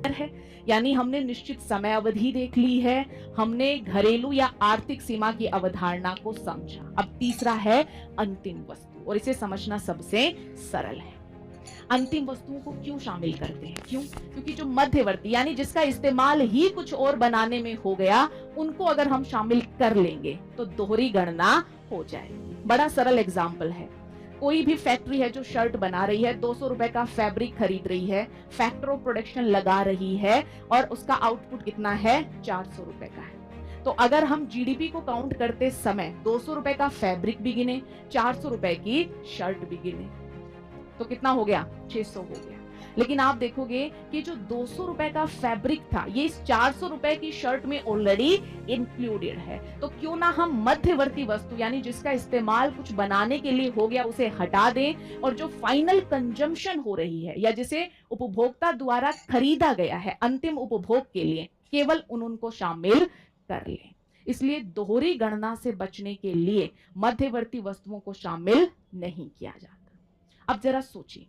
है, यानी हमने निश्चित समय अवधि देख ली है, हमने घरेलू या आर्थिक सीमा की अवधारणा को समझा। अब तीसरा है अंतिम वस्तु, और इसे समझना सबसे सरल है। अंतिम वस्तुओं को क्यों शामिल करते हैं? क्यों? क्योंकि जो मध्यवर्ती यानी जिसका इस्तेमाल ही कुछ और बनाने में हो गया, उनको अगर हम शामिल कर लेंगे तो दोहरी गणना हो जाएगी। बड़ा सरल एग्जाम्पल है, कोई भी फैक्ट्री है जो शर्ट बना रही है, 200 रुपए का फैब्रिक खरीद रही है, फैक्टर ऑफ प्रोडक्शन लगा रही है और उसका आउटपुट कितना है? 400 रुपए का है। तो अगर हम जीडीपी को काउंट करते समय 200 रुपए का फैब्रिक भी गिने, 400 रुपए की शर्ट भी गिने, तो कितना हो गया? 600 हो गया। लेकिन आप देखोगे कि जो 200 रुपए का फैब्रिक था, ये इस 400 रुपए की शर्ट में ऑलरेडी इंक्लूडेड है। तो क्यों ना हम मध्यवर्ती वस्तु यानी जिसका इस्तेमाल कुछ बनाने के लिए हो गया उसे हटा दें, और जो फाइनल कंजम्पशन हो रही है या जिसे उपभोक्ता द्वारा खरीदा गया है अंतिम उपभोग के लिए, केवल उनको शामिल कर लें। इसलिए दोहरी गणना से बचने के लिए मध्यवर्ती वस्तुओं को शामिल नहीं किया जाता। अब जरा सोचिए,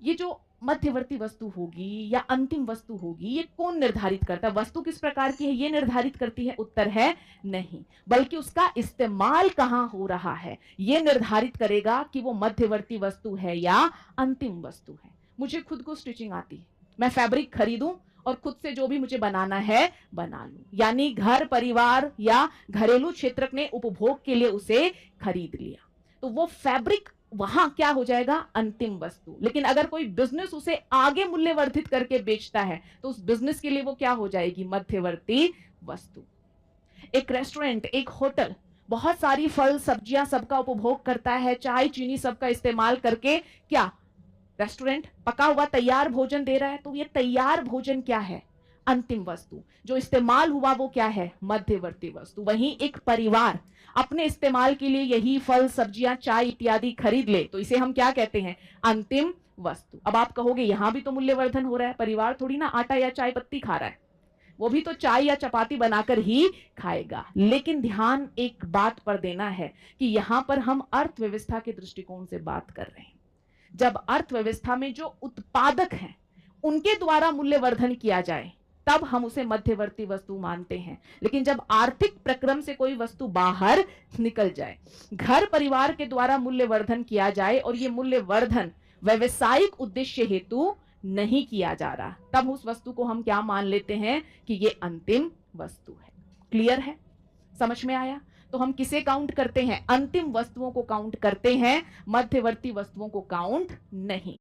ये जो मध्यवर्ती वस्तु होगी या अंतिम वस्तु होगी, ये कौन निर्धारित करता है? वस्तु किस प्रकार की है ये निर्धारित करती है? उत्तर है नहीं, बल्कि उसका इस्तेमाल कहां हो रहा है ये निर्धारित करेगा कि वो मध्यवर्ती वस्तु है या अंतिम वस्तु है। मुझे खुद को स्टिचिंग आती है, मैं फैब्रिक खरीदूं और खुद से जो भी मुझे बनाना है बना लूं, यानी घर परिवार या घरेलू क्षेत्र ने उपभोग के लिए उसे खरीद लिया, तो वो फैब्रिक वहां क्या हो जाएगा? अंतिम वस्तु। लेकिन अगर कोई बिजनेस उसे आगे मूल्यवर्धित करके बेचता है तो उस बिजनेस के लिए वो क्या हो जाएगी? मध्यवर्ती वस्तु। एक रेस्टोरेंट, एक होटल बहुत सारी फल सब्जियां सबका उपभोग करता है, चाय चीनी सबका इस्तेमाल करके क्या रेस्टोरेंट पका हुआ तैयार भोजन दे रहा है, तो ये तैयार भोजन क्या है? अंतिम वस्तु। जो इस्तेमाल हुआ वो क्या है? मध्यवर्ती वस्तु। वहीं एक परिवार अपने इस्तेमाल के लिए यही फल सब्जियां चाय इत्यादि खरीद ले, तो इसे हम क्या कहते हैं? अंतिम वस्तु। अब आप कहोगे यहां भी तो मूल्यवर्धन हो रहा है, परिवार थोड़ी ना आटा या चाय पत्ती खा रहा है, वो भी तो चाय या चपाती बनाकर ही खाएगा। लेकिन ध्यान एक बात पर देना है कि यहां पर हम अर्थव्यवस्था के दृष्टिकोण से बात कर रहे हैं। जब अर्थव्यवस्था में जो उत्पादक हैं उनके द्वारा मूल्यवर्धन किया जाए तब हम उसे मध्यवर्ती वस्तु मानते हैं। लेकिन जब आर्थिक प्रक्रम से कोई वस्तु बाहर निकल जाए, घर परिवार के द्वारा मूल्यवर्धन किया जाए और ये मूल्यवर्धन व्यवसायिक उद्देश्य हेतु नहीं किया जा रहा, तब उस वस्तु को हम क्या मान लेते हैं? कि ये अंतिम वस्तु है। क्लियर है? समझ में आया? तो हम किसे काउंट करते हैं? अंतिम वस्तुओं को काउंट करते हैं, मध्यवर्ती वस्तुओं को काउंट नहीं।